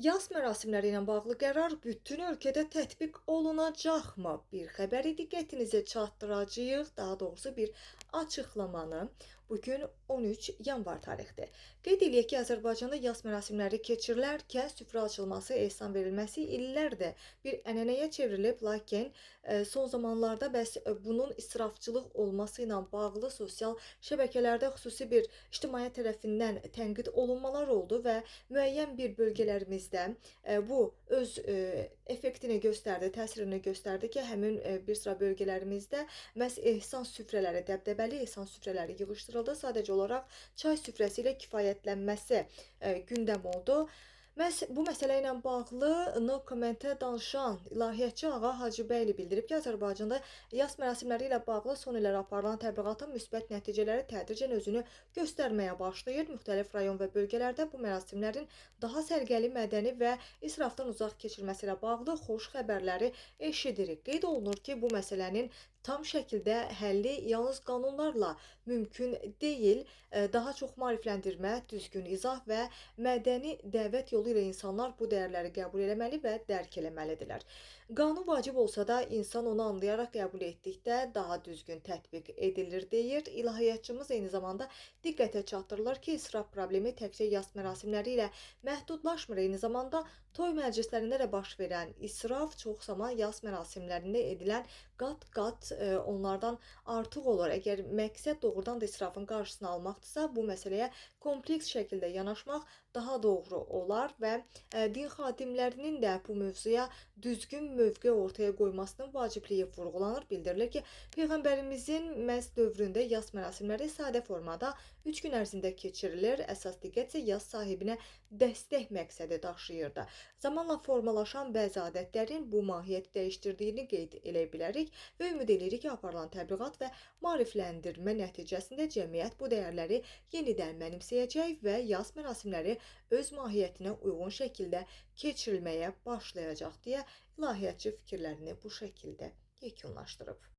Yas mərasimləri ilə bağlı qərar bütün ölkədə tətbiq olunacaqmı? Bir xəbəri diqqətinizə çatdıracağıq. Daha doğrusu bir açıqlamanı. Bugün 13 yanvar tarixdir. Qeyd eləyək ki, Azərbaycanda yas mərasimləri keçirilərkən süfrə açılması, ehsan verilməsi illərdir bir ənənəyə çevrilib, lakin son zamanlarda bunun israfçılıq olması ilə bağlı sosial şəbəkələrdə xüsusi bir ictimaiyyət tərəfindən tənqid olunmalar oldu və müəyyən bir bölgələrimizdə bu öz effektini göstərdi, təsirini göstərdi ki, həmin bir sıra bölgələrimizdə məhz ehsan süfrələri, dəbdəbəli ehsan süfrələri yığışdırıldı. Sadəcə olaraq çay süfrəsi ilə kifayətlənməsi gündəm oldu. Məhz bu məsələ ilə bağlı No Comment-ə danışan ilahiyyatçı Ağa Hacıbəyli bildirib ki, Azərbaycanda yas mərasimləri ilə bağlı son illər aparılan təbliğatın müsbət nəticələri tədricən özünü göstərməyə başlayır. Müxtəlif rayon və bölgələrdə bu mərasimlərin daha sərgəli, mədəni və israfdan uzaq keçirilməsi ilə bağlı xoş xəbərləri eşidirik. Qeyd olunur ki, bu məsələnin tam şəkildə həlli yalnız qanunlarla mümkün deyil. Daha çox maarifləndirmə, düzgün izah və mədəni dəvət yolu ilə insanlar bu dəyərləri qəbul etməli və dərk etməlidirlər. Qanun vacib olsa da insan onu anlayaraq qəbul etdikdə daha düzgün tətbiq edilir, deyir. İlahiyyatçımız eyni zamanda diqqətə çatdırılır ki, israf problemi təkcə yas mərasimləri ilə məhdudlaşmır. Eyni zamanda toy məclislərində də baş verən israf çox zaman yas mərasimlərində edilən qat-qat onlardan artıq olur. Əgər məqsəd doğrudan da israfın qarşısını almaqdırsa, bu məsələyə kompleks şəkildə yanaşmaq daha doğru olar və din xadimlərinin də bu mövzuya düzgün mövqe ortaya qoymasının vacibliyi vurğulanır. Bildirilir ki, Peyğəmbərimizin məhz dövründə yas mərasimləri sadə formada 3 gün ərzində keçirilir. Əsas diqqət isə yas sahibinə dəstək məqsədi daşıyırdı. Zamanla formalaşan bəzi adətlərin bu mahiyyəti dəyişdirdiyini qeyd edə bilərik və ümid edirik ki, aparılan təbliğat və maarifləndirmə nəticəsində cəmiyyət bu dəyərləri yenidən mənimsəyəcək və yas mərasimləri öz mahiyyətinə uyğun şəkildə keçirilməyə başlayacaq deyə ilahiyyatçı fikirlərini bu şəkildə yekunlaşdırıb.